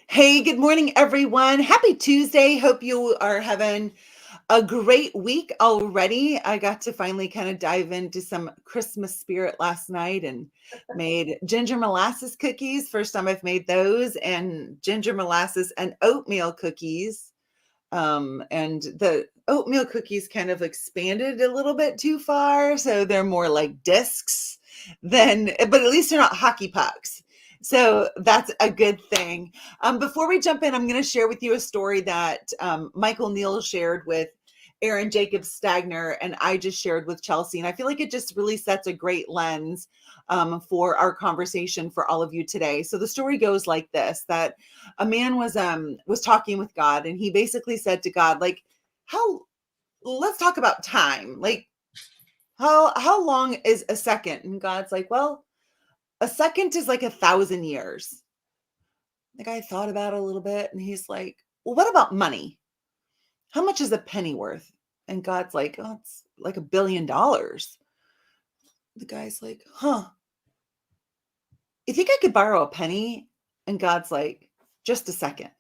Hey, good morning, everyone. Happy Tuesday. Hope you are having a great week already. I got to finally kind of dive into some Christmas spirit last night and made ginger molasses cookies. First time I've made those, and ginger molasses and oatmeal cookies. And the oatmeal cookies kind of expanded a little bit too far, so they're more like discs but at least they're not hockey pucks. So that's a good thing. Before we jump in, I'm going to share with you a story that Michael Neal shared with Aaron Jacobs Stagner, and I just shared with Chelsea. And I feel like it just really sets a great lens for our conversation for all of you today. So the story goes like this: that a man was talking with God, and he basically said to God, like, how let's talk about time. Like, how long is a second? And God's like, well, a second is like 1,000 years. The guy thought about it a little bit, and he's like, well, what about money? How much is a penny worth? And God's like, oh, it's like $1 billion. The guy's like, huh, you think I could borrow a penny? And God's like, just a second.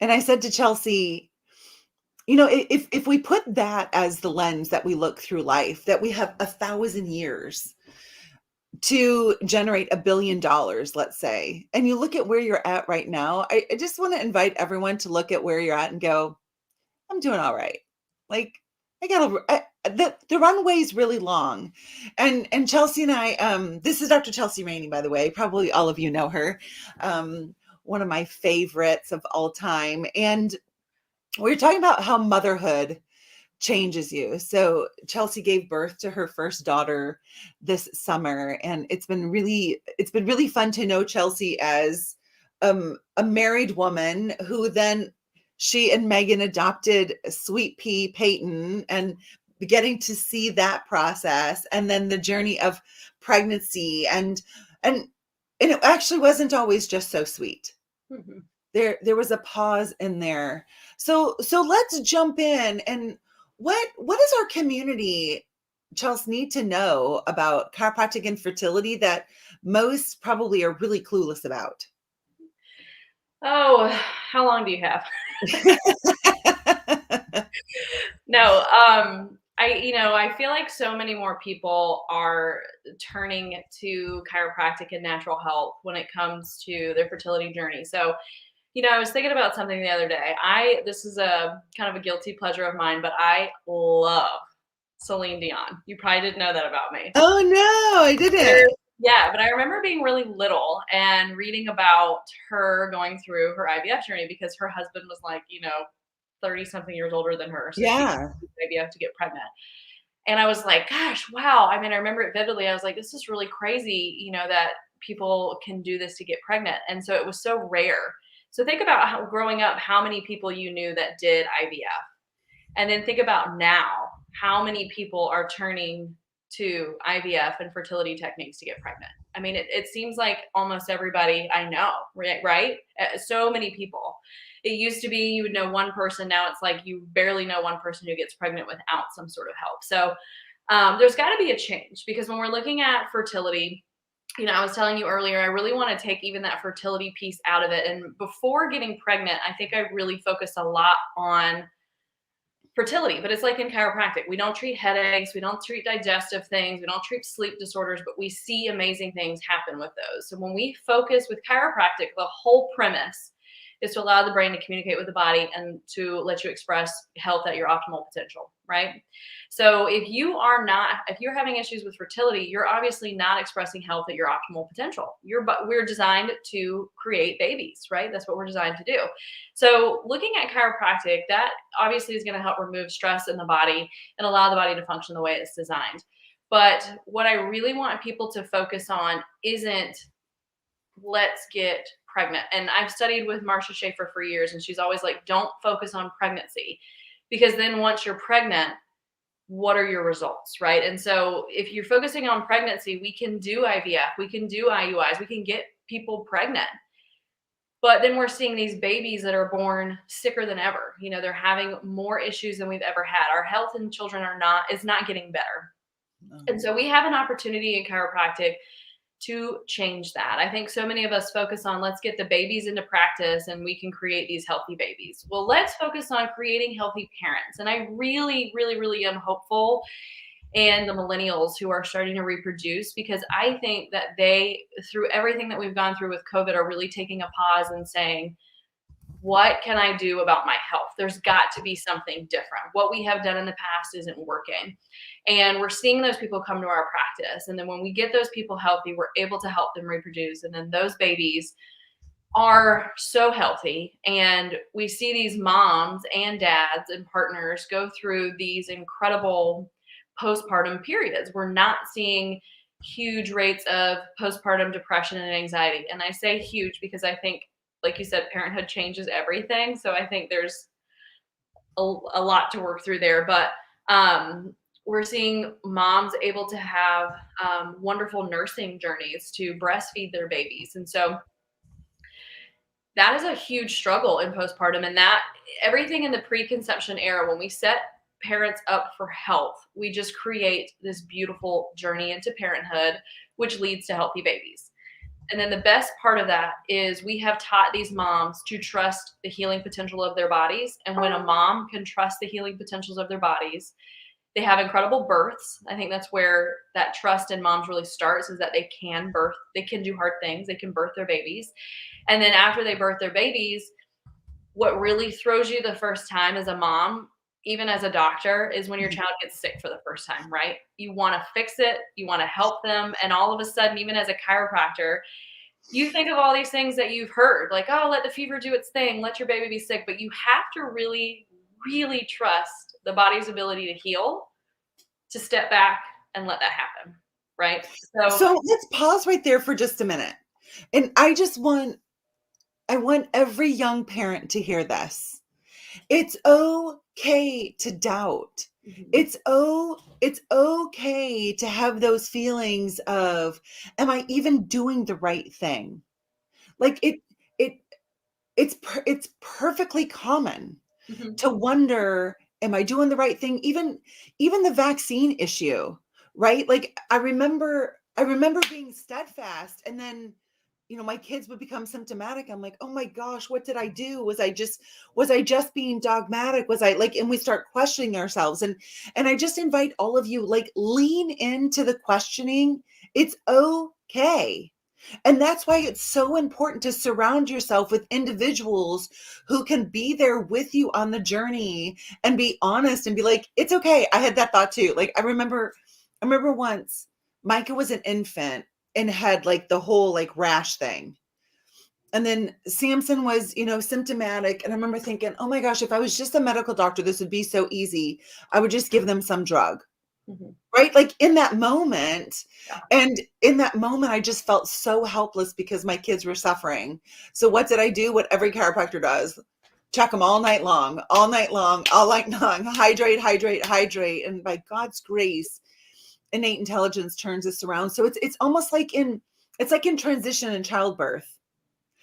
And I said to Chelsea, if we put that as the lens that we look through life, that we have 1,000 years to generate $1 billion, let's say, and you look at where you're at right now, I just want to invite everyone to look at where you're at and go, I'm doing all right. Like, the runway is really long. And Chelsea and I, this is Dr. Chelsea Rainey, by the way. Probably all of you know her. One of my favorites of all time. And we were talking about how motherhood changes you. So Chelsea gave birth to her first daughter this summer, and it's been really fun to know Chelsea as a married woman who then she and Megan adopted Sweet Pea Peyton, and getting to see that process, and then the journey of pregnancy, and it actually wasn't always just so sweet. Mhm. There was a pause in there. So let's jump in. And what does our community, Chelsea, need to know about chiropractic and fertility that most probably are really clueless about? Oh, how long do you have? No, I feel like so many more people are turning to chiropractic and natural health when it comes to their fertility journey. So, I was thinking about something the other day. This is a kind of a guilty pleasure of mine, but I love Celine Dion. You probably didn't know that about me. Oh no, I There didn't. Yeah, but I remember being really little and reading about her going through her IVF journey because her husband was like, 30 something years older than her. So she Yeah. used IVF to get pregnant. And I was like, gosh, wow. I mean, I remember it vividly. I was like, this is really crazy, that people can do this to get pregnant. And so it was so rare. So think about how growing up, how many people you knew that did IVF. And then think about now, how many people are turning to IVF and fertility techniques to get pregnant. I mean, it seems like almost everybody I know, right? So many people. It used to be you would know one person. Now it's like you barely know one person who gets pregnant without some sort of help. So there's got to be a change because when we're looking at fertility, I was telling you earlier, I really want to take even that fertility piece out of it. And before getting pregnant, I think I really focused a lot on fertility, but it's like in chiropractic. We don't treat headaches, we don't treat digestive things, we don't treat sleep disorders, but we see amazing things happen with those. So when we focus with chiropractic, the whole premise is to allow the brain to communicate with the body and to let you express health at your optimal potential, right? So if you're having issues with fertility, you're obviously not expressing health at your optimal potential. We're designed to create babies, right? That's what we're designed to do. So looking at chiropractic, that obviously is going to help remove stress in the body and allow the body to function the way it's designed. But what I really want people to focus on isn't let's get pregnant. And I've studied with Marcia Schaefer for years, and she's always like, don't focus on pregnancy because then once you're pregnant, what are your results, right? And so if you're focusing on pregnancy, we can do IVF, we can do IUIs, we can get people pregnant. But then we're seeing these babies that are born sicker than ever. They're having more issues than we've ever had. Our health in children is not getting better. And so we have an opportunity in chiropractic to change that. I think so many of us focus on let's get the babies into practice and we can create these healthy babies. Well, let's focus on creating healthy parents. And I really, really, really am hopeful and the millennials who are starting to reproduce, because I think that they, through everything that we've gone through with COVID, are really taking a pause and saying, what can I do about my health? There's got to be something different. What we have done in the past isn't working. And we're seeing those people come to our practice. And then when we get those people healthy, we're able to help them reproduce. And then those babies are so healthy. And we see these moms and dads and partners go through these incredible postpartum periods. We're not seeing huge rates of postpartum depression and anxiety. And I say huge because I think, like you said, parenthood changes everything. So I think there's a lot to work through there. But we're seeing moms able to have wonderful nursing journeys to breastfeed their babies. And so that is a huge struggle in postpartum. And that everything in the preconception era, when we set parents up for health, we just create this beautiful journey into parenthood, which leads to healthy babies. And then the best part of that is we have taught these moms to trust the healing potential of their bodies. And when a mom can trust the healing potentials of their bodies, they have incredible births. I think that's where that trust in moms really starts, is that they can birth, they can do hard things, they can birth their babies. And then after they birth their babies, what really throws you the first time as a mom, even as a doctor, is when your child gets sick for the first time, right? You want to fix it, you want to help them. And all of a sudden, even as a chiropractor, you think of all these things that you've heard, like, oh, let the fever do its thing, let your baby be sick. But you have to really, really trust the body's ability to heal, to step back and let that happen, right? So let's pause right there for just a minute. And I want every young parent to hear this. It's okay to doubt. It's okay to have those feelings of, am I even doing the right thing? Like it it's perfectly common Mhm. to wonder, am I doing the right thing? Even the vaccine issue, right? Like I remember being steadfast, and then my kids would become symptomatic. I'm like, oh my gosh, what did I do? Was I just being dogmatic? Was I like, and we start questioning ourselves. And I just invite all of you, like, lean into the questioning. It's okay. And that's why it's so important to surround yourself with individuals who can be there with you on the journey and be honest and be like, it's okay. I had that thought too. Like, I remember once Micah was an infant and had like the whole like rash thing. And then Samson was, symptomatic. And I remember thinking, oh my gosh, if I was just a medical doctor, this would be so easy. I would just give them some drug. Mhm. Right? Like in that moment. Yeah. And in that moment, I just felt so helpless because my kids were suffering. So what did I do? What every chiropractor does: check them all night long, all night long, all night long, hydrate, hydrate, hydrate. And by God's grace, innate intelligence turns this around. So it's almost like it's like in transition and childbirth.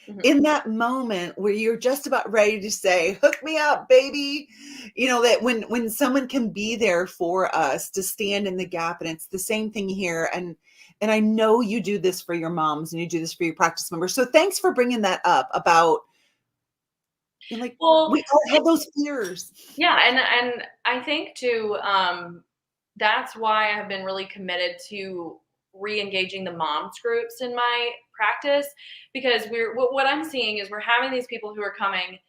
Mhm. In that moment where you're just about ready to say, hook me up, baby, that when someone can be there for us to stand in the gap. And it's the same thing here. And I know you do this for your moms and you do this for your practice members. So thanks for bringing that up about, like, Well, we all have those fears. yeah, and I think too, that's why I've been really committed to re-engaging the moms groups in my practice, because what I'm seeing is we're having these people who are coming,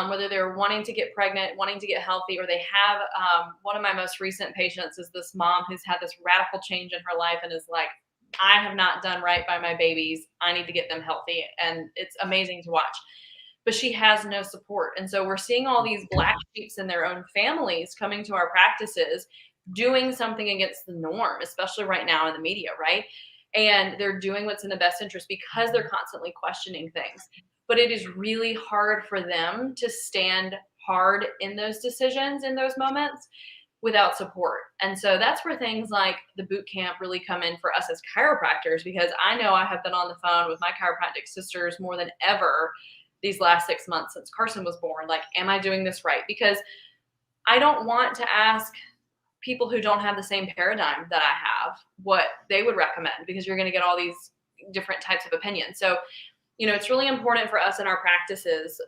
whether they're wanting to get pregnant, wanting to get healthy, or they have one of my most recent patients is this mom who's had this radical change in her life and is like, I have not done right by my babies. I need to get them healthy. And it's amazing to watch. But she has no support. And so we're seeing all these black sheeps in their own families coming to our practices, doing something against the norm, especially right now in the media, right? And they're doing what's in the best interest because they're constantly questioning things. But it is really hard for them to stand hard in those decisions, in those moments, without support. And so that's where things like the boot camp really come in for us as chiropractors, because I know I have been on the phone with my chiropractic sisters more than ever these last 6 months since Carson was born. Like, am I doing this right? Because I don't want to ask people who don't have the same paradigm that I have what they would recommend, because you're going to get all these different types of opinions. So, it's really important for us in our practices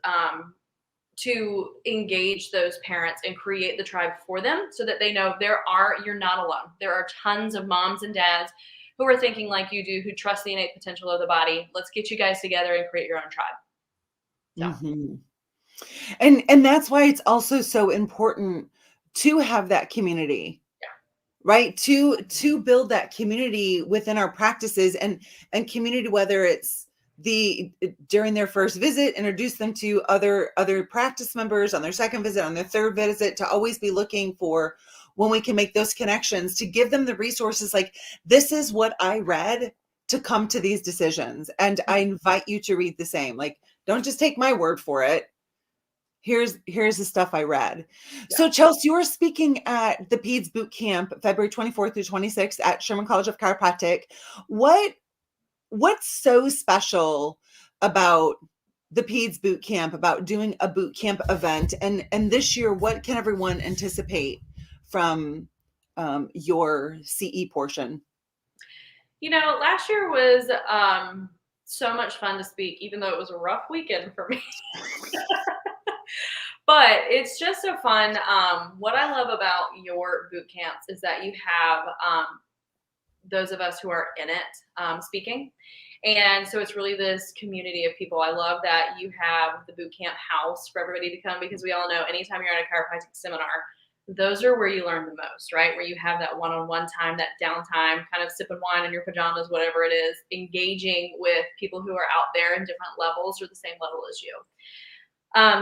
to engage those parents and create the tribe for them so that they know you're not alone. There are tons of moms and dads who are thinking like you do, who trust the innate potential of the body. Let's get you guys together and create your own tribe. So. Mhm. And that's why it's also so important to have that community, right? To build that community within our practices, and community, whether it's during their first visit, introduce them to other practice members on their second visit, on their third visit, to always be looking for when we can make those connections, to give them the resources, like, this is what I read to come to these decisions, and I invite you to read the same. Like, don't just take my word for it. Here's the stuff I read. Yeah. So Chelsea, you were speaking at the PEDS boot camp February 24th through 26th at Sherman College of Chiropractic. What's so special about the PEDS boot camp, about doing a boot camp event? And this year, what can everyone anticipate from your CE portion? Last year was so much fun to speak, even though it was a rough weekend for me. But it's just so fun. What I love about your boot camps is that you have those of us who are in it speaking. And so it's really this community of people. I love that you have the boot camp house for everybody to come, because we all know anytime you're at a chiropractic seminar, those are where you learn the most, right? Where you have that one-on-one time, that downtime, kind of sipping wine in your pajamas, whatever it is, engaging with people who are out there in different levels or the same level as you.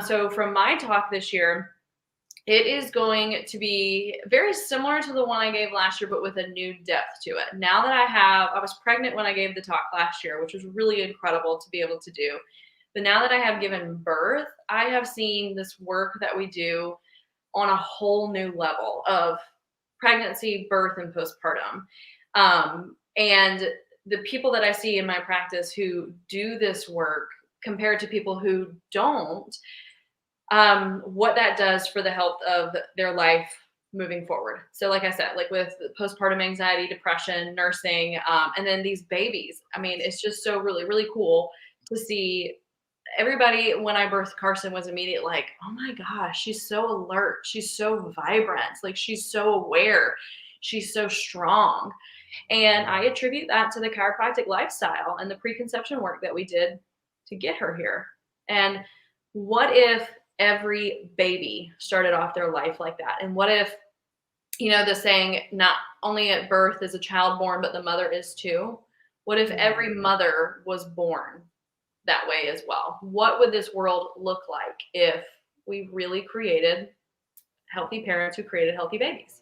So from my talk this year, it is going to be very similar to the one I gave last year, but with a new depth to it. Now that I was pregnant when I gave the talk last year, which was really incredible to be able to do. But now that I have given birth, I have seen this work that we do on a whole new level of pregnancy, birth, and postpartum. And the people that I see in my practice who do this work compared to people who don't, what that does for the health of their life moving forward. So like I said, like with postpartum anxiety, depression, nursing, and then these babies, I mean, it's just so really, really cool to see. Everybody, when I birthed Carson, was immediate like, oh my gosh, she's so alert. She's so vibrant. Like, she's so aware. She's so strong. And I attribute that to the chiropractic lifestyle and the preconception work that we did to get her here. And what if every baby started off their life like that? And what if, the saying, not only at birth is a child born, but the mother is too? What if every mother was born that way as well? What would this world look like if we really created healthy parents who created healthy babies?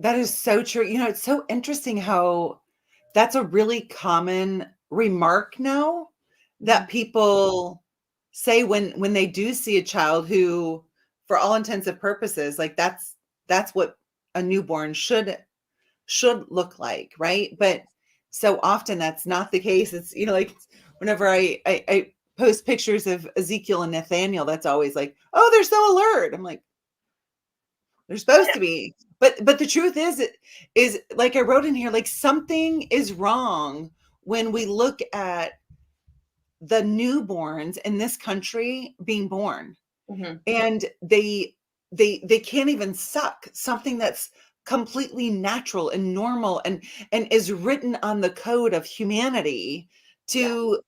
That is so true. It's so interesting how that's a really common remark now, that people say when they do see a child who, for all intents and purposes, like, that's what a newborn should look like, right? But so often that's not the case. It's, like, whenever I post pictures of Ezekiel and Nathaniel, that's always like, oh, they're so alert. I'm like, they're supposed to be. But the truth is like I wrote in here, like, something is wrong when we look at the newborns in this country being born, and they can't even suck, something that's completely natural and normal and is written on the code of humanity to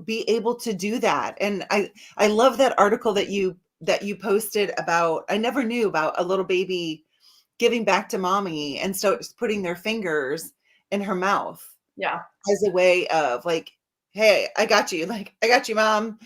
be able to do that. And I love that article that you posted about. I never knew about a little baby giving back to mommy and so putting their fingers in her mouth as a way of, like, hey, I got you. Like, I got you, mom.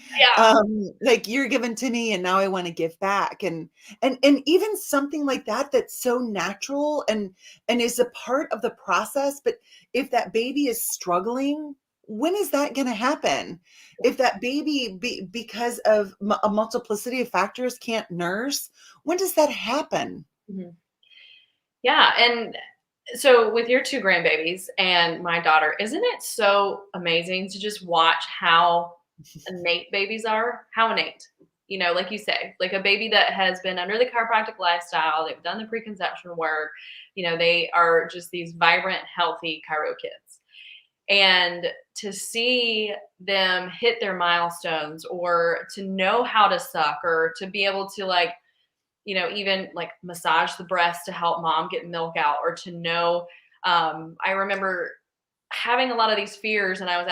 Like, you're given to me and now I want to give back. And even something like that, that's so natural and is a part of the process. But if that baby is struggling, when is that going to happen? If that baby, because of a multiplicity of factors, can't nurse, when does that happen? Yeah. And so with your two grandbabies and my daughter, isn't it so amazing to just watch how innate babies are? How innate? like you say, like a baby that has been under the chiropractic lifestyle, they've done the preconception work, they are just these vibrant, healthy chiro kids. And to see them hit their milestones, or to know how to suck, or to be able to even like massage the breast to help mom get milk out, or to know, I remember having a lot of these fears, and I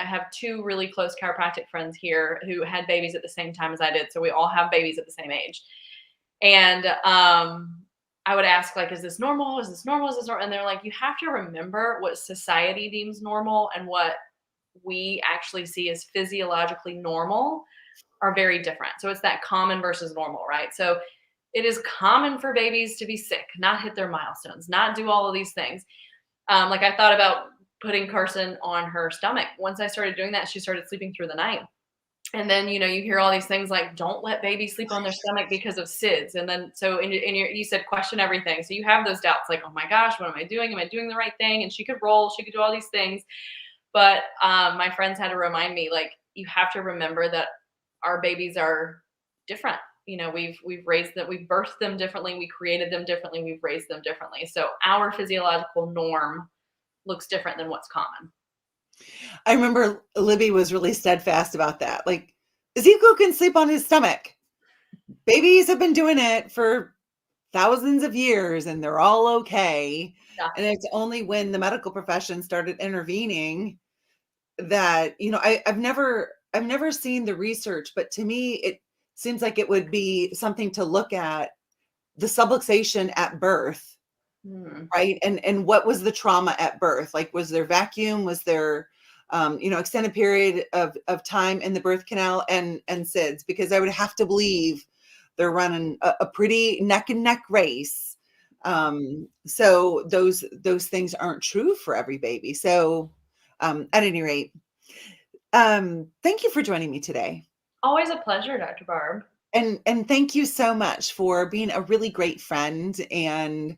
have two really close chiropractic friends here who had babies at the same time as I did. So we all have babies at the same age. And I would ask, like, is this normal? Is this normal? Is this normal? And they're like, you have to remember what society deems normal and what we actually see as physiologically normal are very different. So it's that common versus normal, right? So it is common for babies to be sick, not hit their milestones, not do all of these things. Like I thought about putting Carson on her stomach. Once I started doing that, she started sleeping through the night. And then, you hear all these things like, don't let babies sleep on their stomach because of SIDS. And then, so you said question everything. So you have those doubts like, oh my gosh, what am I doing? Am I doing the right thing? And she could roll, she could do all these things. But my friends had to remind me, like, you have to remember that our babies are different. We've raised them, we've birthed them differently, we created them differently, we've raised them differently. So our physiological norm looks different than what's common. I remember Libby was really steadfast about that. Like, Ezekiel can sleep on his stomach. Babies have been doing it for thousands of years and they're all okay. Yeah. And it's only when the medical profession started intervening that, I've never seen the research, but to me, it seems like it would be something to look at, the subluxation at birth, right? And what was the trauma at birth? Like, was there vacuum? Was there, extended period of time in the birth canal and SIDS? Because I would have to believe they're running a pretty neck and neck race. So those things aren't true for every baby. So at any rate, thank you for joining me today. Always a pleasure, Dr. Barb. And thank you so much for being a really great friend, and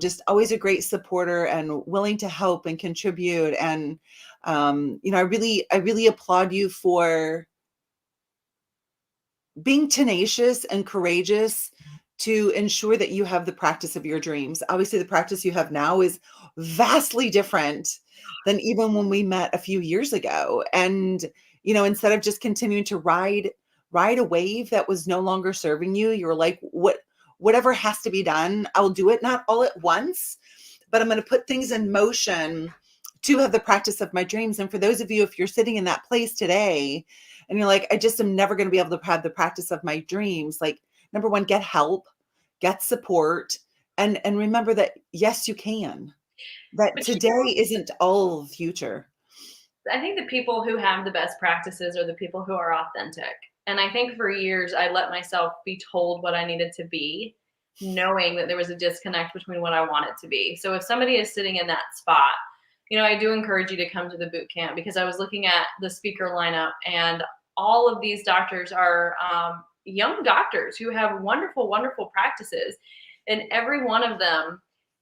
just always a great supporter and willing to help and contribute. And I really applaud you for being tenacious and courageous to ensure that you have the practice of your dreams. Obviously, the practice you have now is vastly different than even when we met a few years ago. And, instead of just continuing to ride a wave that was no longer serving you, you were like, whatever has to be done, I'll do it, not all at once, but I'm going to put things in motion to have the practice of my dreams. And for those of you, if you're sitting in that place today and you're like, I just am never going to be able to have the practice of my dreams, like, number one, get help, get support, and remember that, yes, you can. That But today isn't all the future. I think the people who have the best practices are the people who are authentic. And I think for years, I let myself be told what I needed to be, knowing that there was a disconnect between what I wanted to be. So if somebody is sitting in that spot, I do encourage you to come to the boot camp, because I was looking at the speaker lineup, and all of these doctors are young doctors who have wonderful, wonderful practices. And every one of them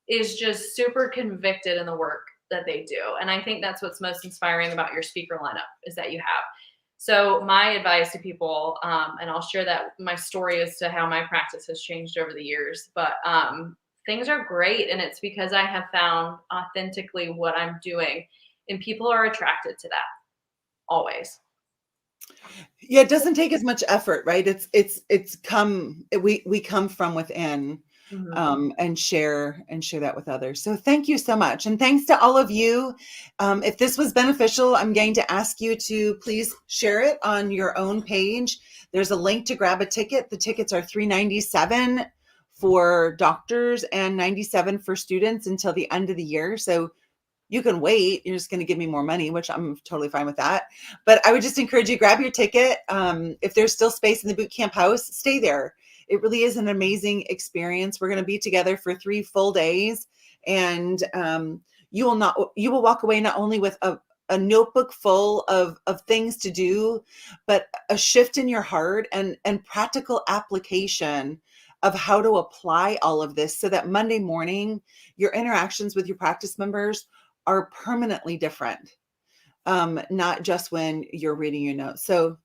is just super convicted in the work that they do. And I think that's what's most inspiring about your speaker lineup, is that you have. So my advice to people, and I'll share that my story as to how my practice has changed over the years, but things are great. And it's because I have found authentically what I'm doing, and people are attracted to that always. Yeah, it doesn't take as much effort, right? We come from within, Mhm. and share that with others. So thank you so much, and thanks to all of you. If this was beneficial, I'm going to ask you to please share it on your own page. There's a link to grab a ticket. The tickets are $397 for doctors and $97 for students until the end of the year. So you can wait. You're just going to give me more money, which I'm totally fine with that. But I would just encourage you, grab your ticket. If there's still space in the boot camp house, stay there. It really is an amazing experience. We're going to be together for 3 full days, and you will walk away not only with a notebook full of things to do, but a shift in your heart and practical application of how to apply all of this, so that Monday morning, your interactions with your practice members are permanently different, not just when you're reading your notes. So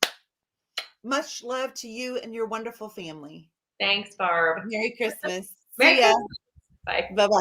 Much love to you and your wonderful family. Thanks, Barb. Merry Christmas. Merry See ya. Christmas. Bye. Bye-bye.